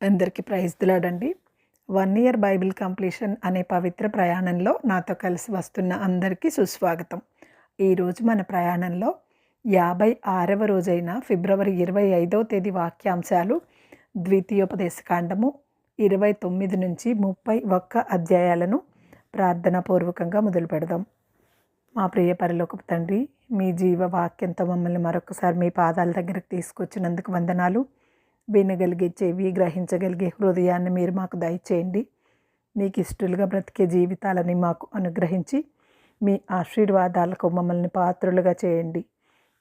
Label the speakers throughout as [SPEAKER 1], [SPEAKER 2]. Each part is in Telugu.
[SPEAKER 1] అందరికీ ప్రైజ్ దిలాడండి. 1 ఇయర్ బైబిల్ కంప్లీషన్ అనే పవిత్ర ప్రయాణంలో నాతో కలిసి వస్తున్న అందరికీ సుస్వాగతం. ఈరోజు మన ప్రయాణంలో 56వ రోజైన ఫిబ్రవరి 25వ తేదీ వాక్యాంశాలు ద్వితీయోపదేశకాండము 29 నుంచి 31 అధ్యాయాలను ప్రార్థనాపూర్వకంగా మొదలు పెడదాం. మా ప్రియ పరలోకపు తండ్రి, మీ జీవ వాక్యంతో మమ్మల్ని మరొకసారి మీ పాదాల దగ్గరకు తీసుకొచ్చినందుకు వందనాలు. వినగలిగే చెవి, గ్రహించగలిగే హృదయాన్ని మీరు మాకు దయచేయండి. మీకు ఇష్టలుగా బ్రతికే జీవితాలని మాకు అనుగ్రహించి మీ ఆశీర్వాదాలకు మమ్మల్ని పాత్రులుగా చేయండి.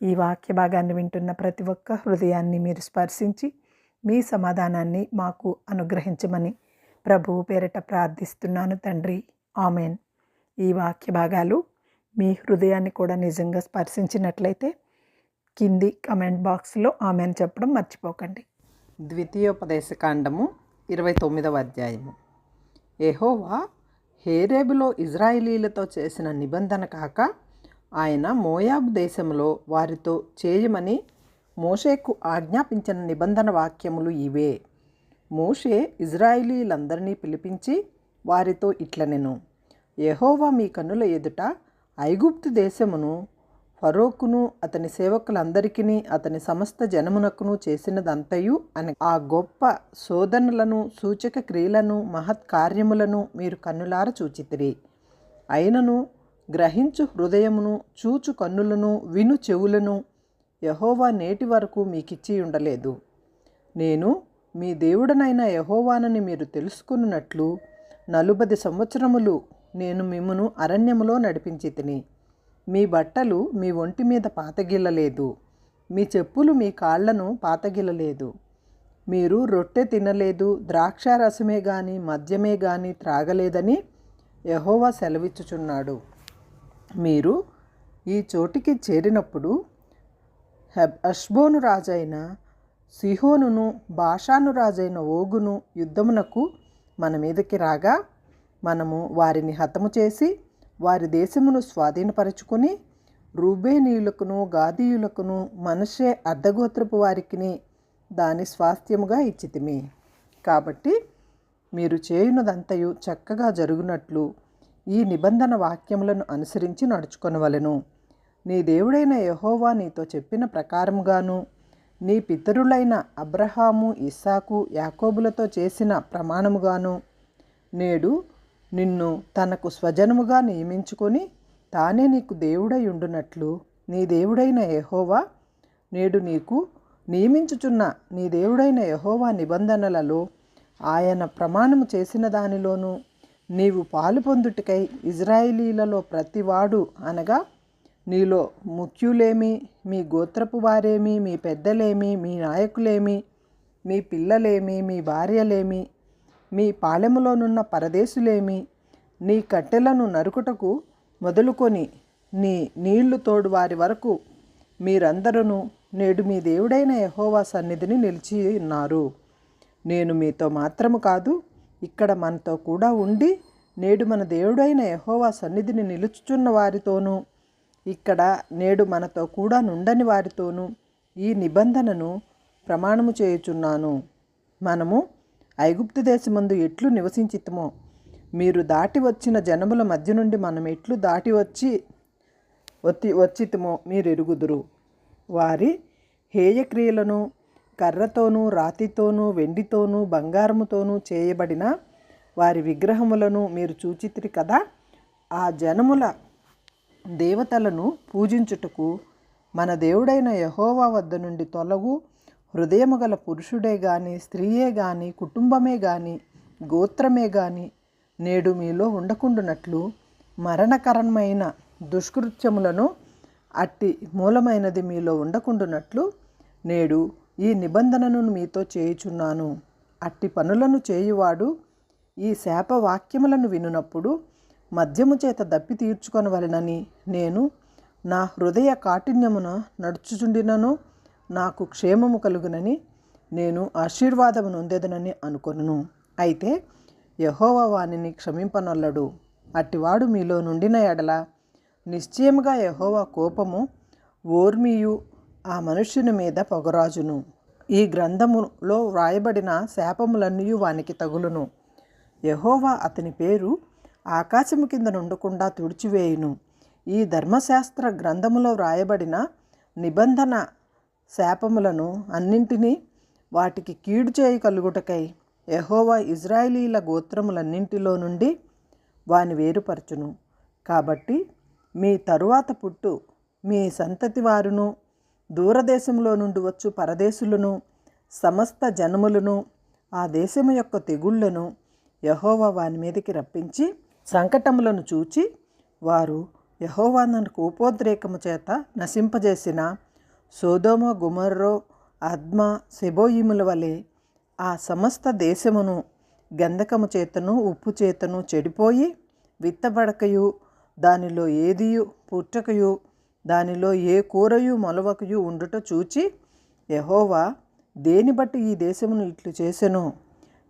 [SPEAKER 1] ఈ వాక్య భాగాన్ని వింటున్న ప్రతి ఒక్క హృదయాన్ని మీరు స్పర్శించి మీ సమాధానాన్ని మాకు అనుగ్రహించమని ప్రభువు పేరిట ప్రార్థిస్తున్నాను తండ్రి. ఆమెన్. ఈ వాక్య భాగాలు మీ హృదయాన్ని కూడా నిజంగా స్పర్శించినట్లయితే కింది కమెంట్ బాక్స్లో ఆమెన్ చెప్పడం మర్చిపోకండి.
[SPEAKER 2] ద్వితీయోపదేశకాండము 29వ అధ్యాయము. యెహోవా హేరేబులో ఇజ్రాయేలీలతో చేసిన నిబంధన కాక ఆయన మోయాబు దేశంలో వారితో చేయమని మోషేకు ఆజ్ఞాపించిన నిబంధన వాక్యములు ఇవే. మోషే ఇజ్రాయేలీలందరినీ పిలిపించి వారితో ఇట్లనెను: యెహోవా మీ కన్నుల ఎదుట ఐగుప్తు దేశమును ఫరోకును అతని సేవకులందరికీ అతని సమస్త జనమునకును చేసినదంతయు అని ఆ గొప్ప శోధనలను, సూచక క్రియలను, మహత్కార్యములను మీరు కన్నులార చూచితిరి. అయినను గ్రహించు హృదయమును, చూచు కన్నులను, విను చెవులను యెహోవా నేటి వరకు మీకిచ్చి ఉండలేదు. నేను మీ దేవుడనైన యెహోవానని మీరు తెలుసుకున్నట్లు 40 సంవత్సరములు నేను మిమ్మును అరణ్యములో నడిపించి తిని. మీ బట్టలు మీ ఒంటి మీద పాతగిల్లలేదు, మీ చెప్పులు మీ కాళ్లను పాతగిల్లలేదు. మీరు రొట్టె తినలేదు, ద్రాక్షారసమే గాని మద్యమే గాని త్రాగలేదని యెహోవా సెలవిచ్చుచున్నాడు. మీరు ఈ చోటికి చేరినప్పుడు హెష్బోను రాజైన సిహోనును, బాషాను రాజైన ఓగును యుద్ధమునకు మన మీదకి రాగా మనము వారిని హతము చేసి వారి దేశమును స్వాధీనపరచుకొని రూబేనీయులకును, గాదీయులకును, మనష్షే అర్ధగోత్రపు వారికిని దాని స్వాస్థ్యముగా ఇచ్చితిమి. కాబట్టి మీరు చేయునదంతయు చక్కగా జరుగునట్లు ఈ నిబంధన వాక్యములను అనుసరించి నడుచుకొనవలెను. నీ దేవుడైన యెహోవా నీతో చెప్పిన ప్రకారముగాను నీ పితరులైన అబ్రహాము, ఇస్సాకు, యాకోబులతో చేసిన ప్రమాణముగాను నేడు నిన్ను తనకు స్వజనముగా నియమించుకొని తానే నీకు దేవుడై ఉండునట్లు నీ దేవుడైన యెహోవా నేడు నీకు నియమించుచున్న నీ దేవుడైన యెహోవా నిబంధనలలో ఆయన ప్రమాణము చేసిన దానిలోనూ నీవు పాలు పొందుటకై ఇజ్రాయేలీలలో ప్రతివాడు, అనగా నీలో ముఖ్యులేమి, మీ గోత్రపు వారేమి, మీ పెద్దలేమి, మీ నాయకులేమి, మీ పిల్లలేమి, మీ భార్యలేమి, మీ పాలెములోనున్న పరదేశులేమి, నీ కట్టెలను నరుకుటకు మొదలుకొని నీ నీళ్లు తోడు వారి వరకు మీరందరూ నేడు మీ దేవుడైన యెహోవా సన్నిధిని నిలిచి ఉన్నారు. నేను మీతో మాత్రము కాదు, ఇక్కడ మనతో కూడా ఉండి నేడు మన దేవుడైన యెహోవా సన్నిధిని నిలుచుచున్న వారితోనూ, ఇక్కడ నేడు మనతో కూడా నుండని వారితోనూ ఈ నిబంధనను ప్రమాణము చేయుచున్నాను. మనము ఐగుప్తు దేశమందు ఎట్లు నివసించితమో మీరు దాటి వచ్చిన జనముల మధ్య నుండి మనం ఎట్లు దాటి వచ్చితమో మీరు ఎరుగుదురు. వారి హేయక్రియలను కర్రతోనూ, రాతితోనూ, వెండితోనూ, బంగారముతోనూ చేయబడిన వారి విగ్రహములను మీరు చూచితిరి కదా. ఆ జనముల దేవతలను పూజించుటకు మన దేవుడైన యెహోవా వద్ద నుండి తొలగు హృదయము గల పురుషుడే గాని, స్త్రీయే గాని, కుటుంబమే గాని, గోత్రమే గాని నేడు మీలో ఉండకుండునట్లు మరణకరమైన దుష్కృత్యములను అట్టి మూలమైనది మీలో ఉండకుండునట్లు నేడు ఈ నిబంధనను మీతో చేయుచున్నాను. అట్టి పనులను చేయువాడు ఈ శాపవాక్యములను వినునప్పుడు మద్యము చేత దప్పి తీర్చుకొనవలెనని నేను నా హృదయ కాఠిన్యమున నడుచుచుండినను నాకు క్షేమము కలుగునని నేను ఆశీర్వాదము నొందెదనని అనుకొనును. అయితే యెహోవా వానిని క్షమింపనొల్లడు. అట్టివాడు మీలో నుండిన ఎడల నిశ్చయముగా యెహోవా కోపము ఓర్మియు ఆ మనుష్యుని మీద పొగరాజును. ఈ గ్రంథములో వ్రాయబడిన శాపములన్నీ వానికి తగులును. యెహోవా అతని పేరు ఆకాశము కింద నుండకుండా తుడిచివేయును. ఈ ధర్మశాస్త్ర గ్రంథములో వ్రాయబడిన నిబంధన శాపములను అన్నింటినీ వాటికి కీడు చేయి కలుగుటకై యెహోవా ఇజ్రాయేలీల గోత్రములన్నింటిలో నుండి వాని వేరుపరచును. కాబట్టి మీ తరువాత పుట్టు మీ సంతతి వారును, దూరదేశంలో నుండి వచ్చు పరదేశులను, సమస్త జనములను, ఆ దేశము యొక్క తెగుళ్లను యెహోవా వాని మీదకి రప్పించి సంకటములను చూచి వారు యెహోవా తన కోపోద్రేకము చేత నశింపజేసిన సొదొమ, గొమొర్రా, అద్మా, సెబోయిముల వలె ఆ సమస్త దేశమును గంధకము చేతను ఉప్పు చేతను చెడిపోయి విత్తబడకయు, దానిలో ఏదియు పుట్టకయు, దానిలో ఏ కూరయు మొలవకయు ఉండుట చూచి యెహోవా దేని బట్టి ఈ దేశమును ఇట్లు చేసెనో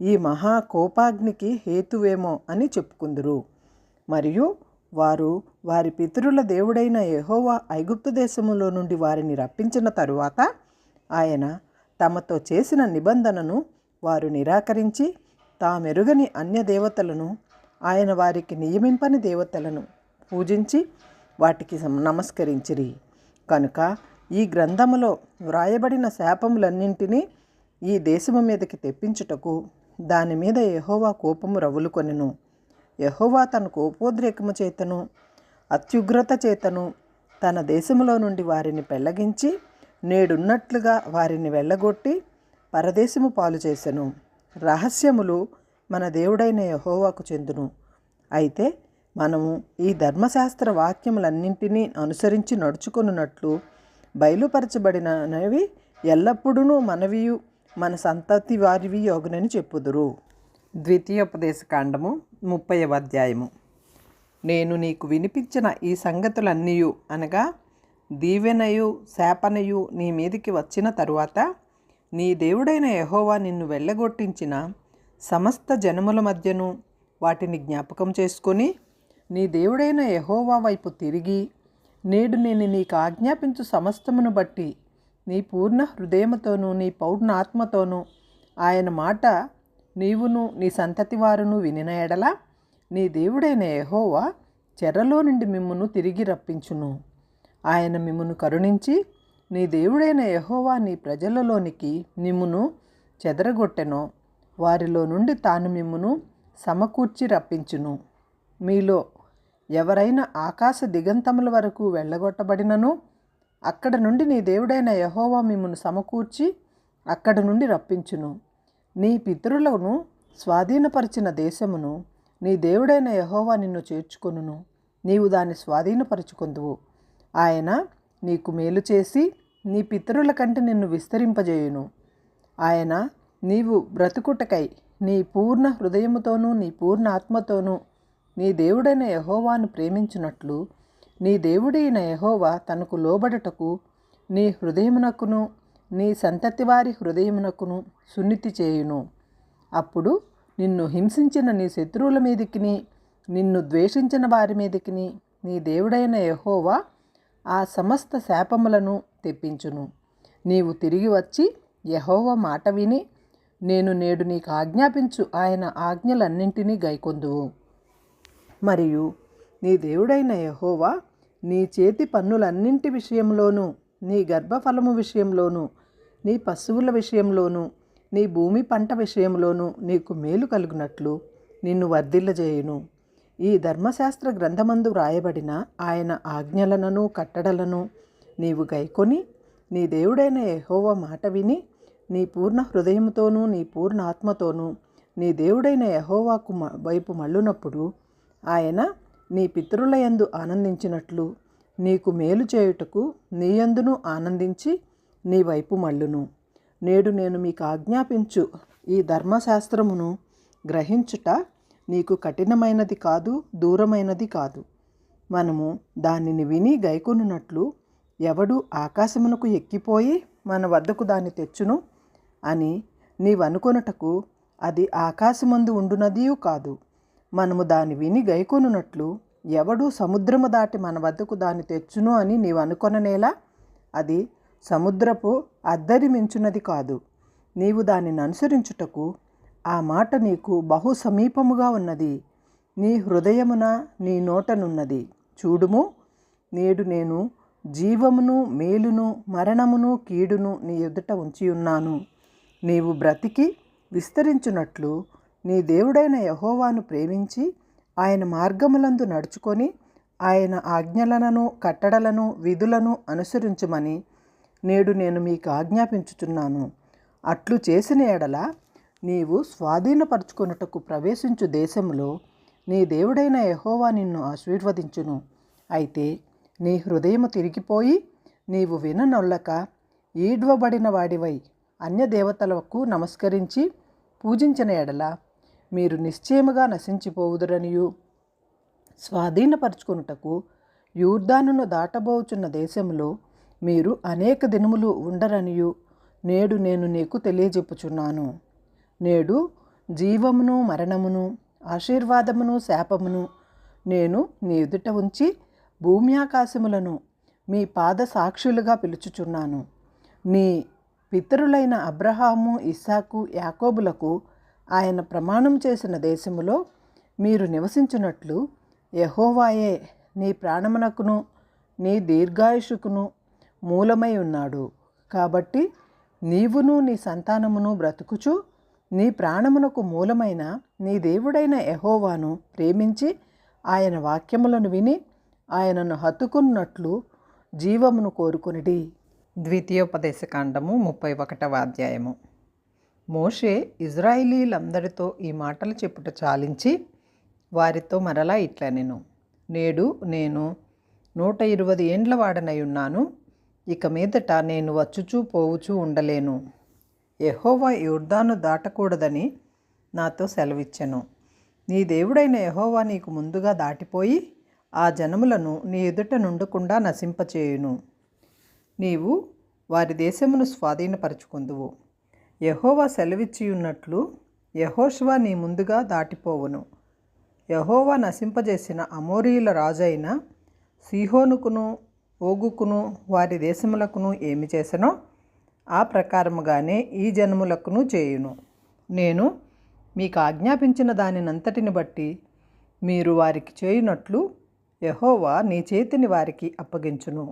[SPEAKER 2] ఈ మహా కోపాగ్నికి హేతువేమో అని చెప్పుకుందురు. మరియు వారు వారి పితరుల దేవుడైన యెహోవా ఐగుప్తు దేశములో నుండి వారిని రప్పించిన తరువాత ఆయన తమతో చేసిన నిబంధనను వారు నిరాకరించి తామెరుగని అన్య దేవతలను, ఆయన వారికి నియమింపని దేవతలను పూజించి వాటికి నమస్కరించిరి. కనుక ఈ గ్రంథములో వ్రాయబడిన శాపములన్నింటినీ ఈ దేశము మీదకి తెప్పించుటకు దాని మీద యెహోవా కోపము రగులుకొనెను. యెహోవా తన కోపోద్రేకము చేతను అత్యుగ్రత చేతను తన దేశములో నుండి వారిని పెళ్లగించి నేడున్నట్లుగా వారిని వెళ్ళగొట్టి పరదేశము పాలు చేసెను. రహస్యములు మన దేవుడైన యెహోవాకు చెందును. అయితే మనము ఈ ధర్మశాస్త్ర వాక్యములన్నింటినీ అనుసరించి నడుచుకొనున్నట్లు బయలుపరచబడినవి ఎల్లప్పుడూ మనవియు మన సంతతి వారివి యోగునని చెప్పుదురు. ద్వితీయోపదేశకాండము 30వ అధ్యాయము. నేను నీకు వినిపించిన ఈ సంగతులన్నీయు అనగా దీవెనయు శాపనయు నీ మీదికి వచ్చిన తరువాత నీ దేవుడైన యెహోవా నిన్ను వెళ్ళగొట్టించిన సమస్త జనముల మధ్యను వాటిని జ్ఞాపకం చేసుకొని నీ దేవుడైన యెహోవా వైపు తిరిగి నేడు నేను నీకు ఆజ్ఞాపించు సమస్తమును బట్టి నీ పూర్ణ హృదయముతోనూ నీ పూర్ణ ఆత్మతోనూ ఆయన మాట నీవును నీ సంతతి వారును వినిన ఎడల నీ దేవుడైన యెహోవా చెరలో నుండి మిమ్మును తిరిగి రప్పించును. ఆయన మిమ్మును కరుణించి నీ దేవుడైన యెహోవా నీ ప్రజలలోనికి మిమ్మును చెదరగొట్టెనో వారిలో నుండి తాను మిమ్మును సమకూర్చి రప్పించును. మీలో ఎవరైనా ఆకాశ దిగంతముల వరకు వెళ్ళగొట్టబడినను అక్కడ నుండి నీ దేవుడైన యెహోవా మిమ్మును సమకూర్చి అక్కడ నుండి రప్పించును. నీ పితరులను స్వాధీనపరిచిన దేశమును నీ దేవుడైన యెహోవా నిన్ను చేర్చుకొనును. నీవు దాన్ని స్వాధీనపరుచుకొందువు. ఆయన నీకు మేలు చేసి నీ పితరుల కంటే నిన్ను విస్తరింపజేయును. ఆయన నీవు బ్రతుకుటకై నీ పూర్ణ హృదయముతోనూ నీ పూర్ణ ఆత్మతోనూ నీ దేవుడైన యెహోవాను ప్రేమించున్నట్లు నీ దేవుడైన యెహోవా తనకు లోబడుటకు నీ హృదయమునకును నీ సంతతి వారి హృదయమునకును సున్నతి చేయును. అప్పుడు నిన్ను హింసించిన నీ శత్రువుల మీదికిని నిన్ను ద్వేషించిన వారి మీదికిని నీ దేవుడైన యెహోవా ఆ సమస్త శాపములను తెప్పించును. నీవు తిరిగి వచ్చి యెహోవా మాట విని నేను నేడు నీకు ఆజ్ఞాపించు ఆయన ఆజ్ఞలన్నింటినీ గైకొందువు. మరియు నీ దేవుడైన యెహోవా నీ చేతి పన్నులన్నింటి విషయంలోనూ, నీ గర్భఫలము విషయంలోనూ, నీ పశువుల విషయంలోనూ, నీ భూమి పంట విషయంలోనూ నీకు మేలు కలుగునట్లు నిన్ను వర్ధిల్లజేయును. ఈ ధర్మశాస్త్ర గ్రంథమందు వ్రాయబడిన ఆయన ఆజ్ఞలను కట్టడలను నీవు గైకొని నీ దేవుడైన యెహోవా మాట విని నీ పూర్ణ హృదయముతోనూ నీ పూర్ణ ఆత్మతోనూ నీ దేవుడైన యెహోవాకు వైపు మళ్ళునప్పుడు ఆయన నీ పితరుల యందు ఆనందించినట్లు నీకు మేలు చేయుటకు నీ యందును ఆనందించి నీ వైపు మళ్ళును. నేడు నేను మీకు ఆజ్ఞాపించు ఈ ధర్మశాస్త్రమును గ్రహించుట నీకు కఠినమైనది కాదు, దూరమైనది కాదు. మనము దానిని విని గైకొనున్నట్లు ఎవడు ఆకాశమునకు ఎక్కిపోయి మన వద్దకు దాన్ని తెచ్చును అని నీవనుకొనుటకు అది ఆకాశమందు ఉండునదియూ కాదు. మనము దాన్ని విని గైకొనున్నట్లు ఎవడు సముద్రము దాటి మన వద్దకు దాన్ని తెచ్చును అని నీవు అనుకొననేలా అది సముద్రపు అద్దరి మించున్నది కాదు. నీవు దానిని అనుసరించుటకు ఆ మాట నీకు బహు సమీపముగా ఉన్నది. నీ హృదయమున నీ నోటనున్నది. చూడుము, నేడు నేను జీవమును మేలును మరణమును కీడును నీ ఎదుట ఉంచియున్నాను. నీవు బ్రతికి విస్తరించున్నట్లు నీ దేవుడైన యెహోవాను ప్రేమించి ఆయన మార్గములందు నడుచుకొని ఆయన ఆజ్ఞలను కట్టడలను విధులను అనుసరించుమని నేడు నేను మీకు ఆజ్ఞాపించుచున్నాను. అట్లు చేసిన ఎడల నీవు స్వాధీనపరచుకొనుటకు ప్రవేశించు దేశంలో నీ దేవుడైన యెహోవా నిన్ను ఆశీర్వదించును. అయితే నీ హృదయము తిరిగిపోయి నీవు విననొల్లక ఈడ్వబడిన వాడివై అన్యదేవతలకు నమస్కరించి పూజించిన ఎడల మీరు నిశ్చయముగా నశించిపోవుదురనియు స్వాధీనపరచుకొనుటకు యోర్దానును దాటబోచున్న దేశంలో మీరు అనేక దినములు ఉండరనియు నేడు నేను నీకు తెలియజెప్పుచున్నాను. నేడు జీవమును మరణమును ఆశీర్వాదమును శాపమును నేను నీ ఎదుట ఉంచి భూమి ఆకాశములను మీ పాద సాక్షులుగా పిలుచుచున్నాను. నీ పితరులైన అబ్రహాము ఇస్సాకు యాకోబులకు ఆయన ప్రమాణం చేసిన దేశములో మీరు నివసించున్నట్లు యెహోవాయే నీ ప్రాణమునకును నీ దీర్ఘాయుషుకును మూలమై ఉన్నాడు. కాబట్టి నీవును నీ సంతానమును బ్రతుకుచు నీ ప్రాణమునకు మూలమైన నీ దేవుడైన యెహోవాను ప్రేమించి ఆయన వాక్యములను విని ఆయనను హత్తుకున్నట్లు జీవమును కోరుకొనిడి. ద్వితీయోపదేశకాండము 31వ అధ్యాయము. మోషే ఇజ్రాయిలీలందరితో ఈ మాటలు చెప్పుట చాలించి వారితో మరలా ఇట్లనెను. నేడు నేను 120 ఏండ్ల వాడనై ఉన్నాను. ఇక మీదట నేను వచ్చుచూ పోవుచూ ఉండలేను. యెహోవా యోర్దాను దాటకూడదని నాతో సెలవిచ్చెను. నీ దేవుడైన యెహోవా నీకు ముందుగా దాటిపోయి ఆ జనములను నీ ఎదుట నుండకుండా నశింపచేయును. నీవు వారి దేశమును స్వాధీనపరచుకొందువు. యెహోవా సెలవిచ్చియున్నట్లు యెహోషువ నీ ముందుగా దాటిపోవును. యెహోవా నశింపజేసిన అమోరీయుల రాజైన సీహోనుకును ఓగుకును వారి దేశములకును ఏమి చేసెనో ఆ ప్రకారముగానే ఈ జనములకును చేయును. నేను మీకు ఆజ్ఞాపించిన దానినంతటిని బట్టి మీరు వారికి చేయునట్లు యెహోవా నీ చేతిని వారికి అప్పగించును.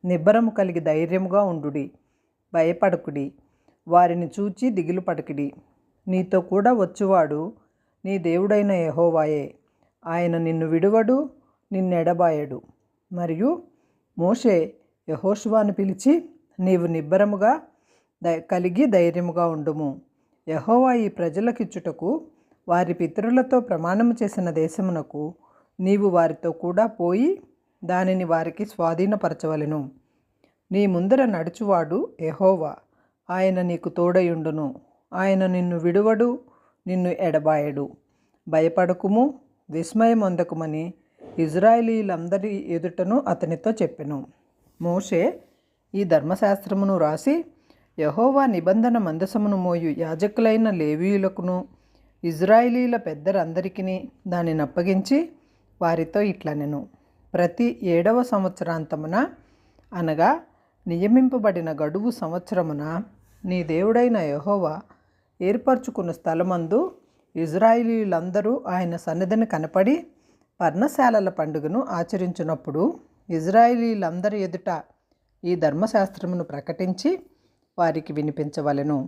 [SPEAKER 2] నిబ్బరము కలిగి ధైర్యముగా ఉండుడి, భయపడకుడి, వారిని చూచి దిగులు పడకుడి. నీతో కూడా వచ్చువాడు నీ దేవుడైన యెహోవాయే. ఆయన నిన్ను విడువడు, నిన్నెడబాయడు. మరియు మోషే యెహోషువను పిలిచి, నీవు నిబ్బరముగా కలిగి ధైర్యముగా ఉండుము. యెహోవా ఈ ప్రజలకిచ్చుటకు వారి పితరులతో ప్రమాణము చేసిన దేశమునకు నీవు వారితో కూడా పోయి దానిని వారికి స్వాధీనపరచవలెను. నీ ముందర నడుచువాడు యెహోవా, ఆయన నీకు తోడయుండును. ఆయన నిన్ను విడువడు, నిన్ను ఎడబాయడు. భయపడకుము, విస్మయమొందకుమని ఇజ్రాయేలీలందరి ఎదుటను అతనితో చెప్పెను. మోషే ఈ ధర్మశాస్త్రమును రాసి యెహోవా నిబంధన మందసమును మోయు యాజకులైన లేవీయులకును ఇజ్రాయేలీల పెద్దలందరికీ దానిని అప్పగించి వారితో ఇట్లనెను. ప్రతి 7వ సంవత్సరాంతమున అనగా నియమింపబడిన గడువు సంవత్సరమున నీ దేవుడైన యెహోవా ఏర్పరచుకున్న స్థలమందు ఇజ్రాయేలీలందరూ ఆయన సన్నిధిని కనపడి పర్ణశాలల పండుగను ఆచరించినప్పుడు ఇజ్రాయేలీలందరి ఎదుట ఈ ధర్మశాస్త్రమును ప్రకటించి వారికి వినిపించవలెను.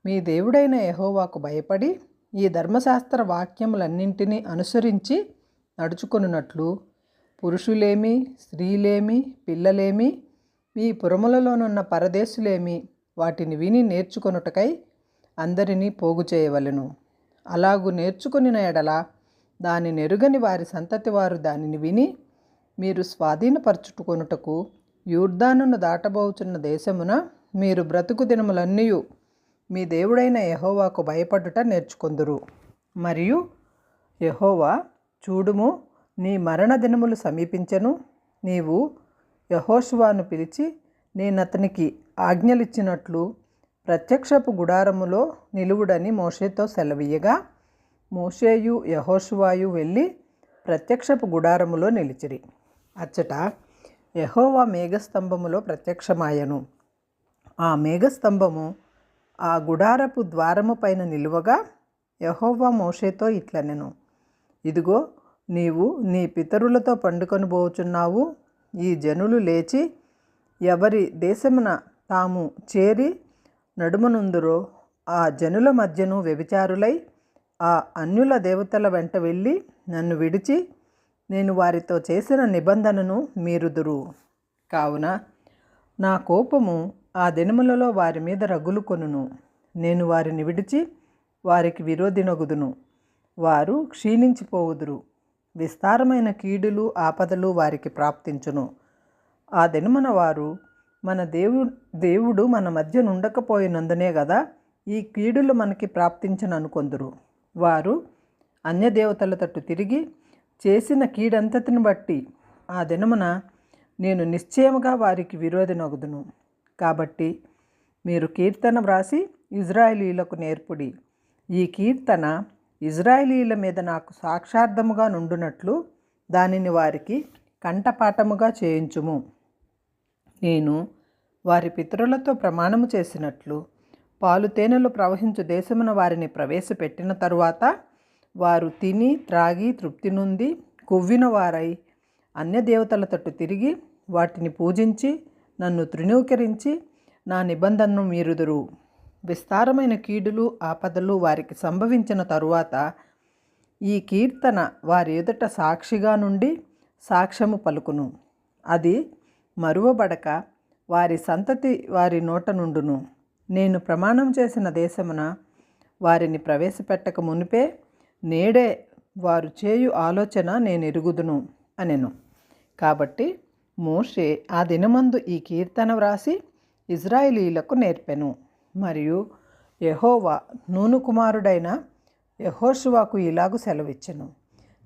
[SPEAKER 2] మీ దేవుడైన యెహోవాకు భయపడి ఈ ధర్మశాస్త్ర వాక్యములన్నింటినీ అనుసరించి నడుచుకొనున్నట్లు పురుషులేమి, స్త్రీలేమి, పిల్లలేమి, మీ పురములలోనున్న పరదేశులేమి వాటిని విని నేర్చుకొనుటకై అందరినీ పోగు చేయవలెను. అలాగు నేర్చుకొనిన ఎడల దాని నెరుగని వారి సంతతి వారు దానిని విని మీరు స్వాధీనపరచుకొనుటకు యోర్దానును దాటబోచున్న దేశమున మీరు బ్రతుకు దినములన్నీ మీ దేవుడైన యెహోవాకు భయపడుట నేర్చుకొందురు. మరియు యెహోవా, చూడుము, నీ మరణ దినములు సమీపించెను. నీవు యెహోషువను పిలిచి నేనతనికి ఆజ్ఞలిచ్చినట్లు ప్రత్యక్షపు గుడారములో నిలువుడని మోషేతో సెలవీయగా మోషేయు యెహోషువయు వెళ్ళి ప్రత్యక్షపు గుడారములో నిలిచిరి. అచ్చట యెహోవా మేఘస్తంభములో ప్రత్యక్షమాయెను. ఆ మేఘస్తంభము ఆ గుడారపు ద్వారము పైన నిలువగా యెహోవా మోషేతో ఇట్లనెను, ఇదిగో నీవు నీ పితరులతో పండుకొని పోచున్నావు. ఈ జనులు లేచి ఎవరి దేశమున తాము చేరి నడుమనుందురో ఆ జనుల మధ్యను వ్యభిచారులై ఆ అన్యుల దేవతల వెంట వెళ్ళి నన్ను విడిచి నేను వారితో చేసిన నిబంధనను మీరుదురు. కావున నా కోపము ఆ దినములలో వారి మీద రగులుకొనును. నేను వారిని విడిచి వారికి విరోధినొగుదును. వారు క్షీణించిపోవుదురు. విస్తారమైన కీడులు ఆపదలు వారికి ప్రాప్తించును. ఆ దినమున వారు మన దేవుడు మన మధ్య నుండకపోయినందునే కదా ఈ కీడులు మనకి ప్రాప్తించననుకొందురు. వారు అన్యదేవతల తట్టు తిరిగి చేసిన కీడంతటిని బట్టి ఆ దినమున నేను నిశ్చయముగా వారికి విరోధినొగుదును. కాబట్టి మీరు కీర్తన వ్రాసి ఇజ్రాయేలీయులకు నేర్పుడి. ఈ కీర్తన ఇజ్రాయేలీయుల మీద నాకు సాక్షార్థముగా నుండునట్లు దానిని వారికి కంఠపాఠముగా చేయించుము. నేను వారి పితరులతో ప్రమాణము చేసినట్లు పాలు తేనెలు ప్రవహించు దేశమున వారిని ప్రవేశపెట్టిన తరువాత వారు తిని త్రాగి తృప్తి నొంది కొవ్విన వారై అన్యదేవతల తట్టు తిరిగి వాటిని పూజించి నన్ను తృణీకరించి నా నిబంధనను మీరుదురు. విస్తారమైన కీడులు ఆపదలు వారికి సంభవించిన తరువాత ఈ కీర్తన వారి ఎదుట సాక్షిగా నుండి సాక్ష్యము పలుకును. అది మరువబడక వారి సంతతి వారి నోట నుండును. నేను ప్రమాణం చేసిన దేశమున వారిని ప్రవేశపెట్టక మునిపే నేడే వారు చేయు ఆలోచన నేను ఎరుగుదును అనెను. కాబట్టి మోషే ఆ దినమందు ఈ కీర్తన వ్రాసి ఇజ్రాయేలీయులకు నేర్పెను. మరియు యెహోవా నూను కుమారుడైన యెహోషువకు ఇలాగు సెలవిచ్చెను,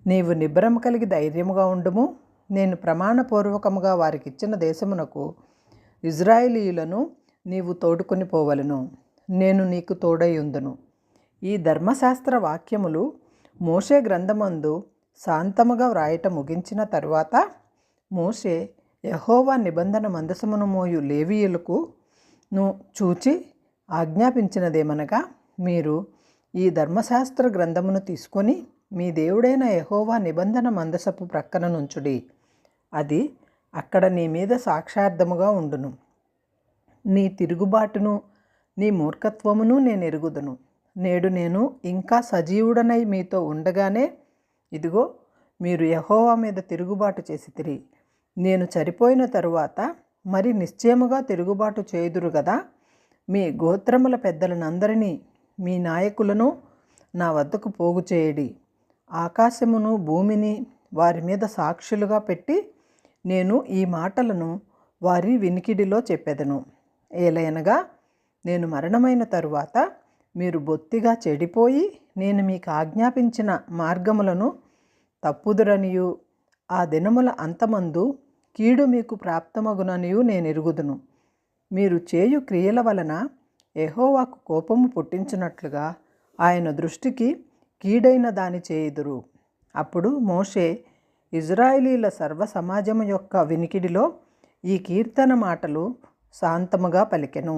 [SPEAKER 2] నీవు నిబ్బరము కలిగి ధైర్యముగా ఉండుము. నేను ప్రమాణపూర్వకముగా వారికి ఇచ్చిన దేశమునకు ఇజ్రాయేలీయులను నీవు తోడుకొని పోవలను. నేను నీకు తోడై ఉందును. ఈ ధర్మశాస్త్ర వాక్యములు మోషే గ్రంథమందు శాంతముగా వ్రాయట ముగించిన తరువాత మోషే యెహోవా నిబంధన మందసమును మోయు లేవీయులకు చూచి ఆజ్ఞాపించినదేమనగా, మీరు ఈ ధర్మశాస్త్ర గ్రంథమును తీసుకొని మీ దేవుడైన యెహోవా నిబంధన మందసపు ప్రక్కన నుంచుడి. అది అక్కడ నీ మీద సాక్షార్థముగా ఉండును. నీ తిరుగుబాటును నీ మూర్ఖత్వమును నేను ఎరుగుదును. నేడు నేను ఇంకా సజీవుడనై మీతో ఉండగానే ఇదిగో మీరు యెహోవా మీద తిరుగుబాటు చేసితిరి. నేను చనిపోయిన తరువాత మరి నిశ్చయముగా తిరుగుబాటు చేయుదురు కదా. మీ గోత్రముల పెద్దలనందరినీ మీ నాయకులను నా వద్దకు పోగు చేయడి. ఆకాశమును భూమిని వారి మీద సాక్షులుగా పెట్టి నేను ఈ మాటలను వారి వినికిడిలో చెప్పెదను. ఏలయనగా నేను మరణమైన తరువాత మీరు బొత్తిగా చెడిపోయి నేను మీకు ఆజ్ఞాపించిన మార్గములను తప్పుదురనియు ఆ దినముల అంతమందు కీడు మీకు ప్రాప్తమగుననియు నేను ఎరుగుదును. మీరు చేయు క్రియల వలన యెహోవాకు కోపము పుట్టించినట్లుగా ఆయన దృష్టికి కీడైన దాని చేయుదురు. అప్పుడు మోషే ఇజ్రాయేలీల సర్వ సమాజము యొక్క వినికిడిలో ఈ కీర్తన మాటలు శాంతముగా పలికెను.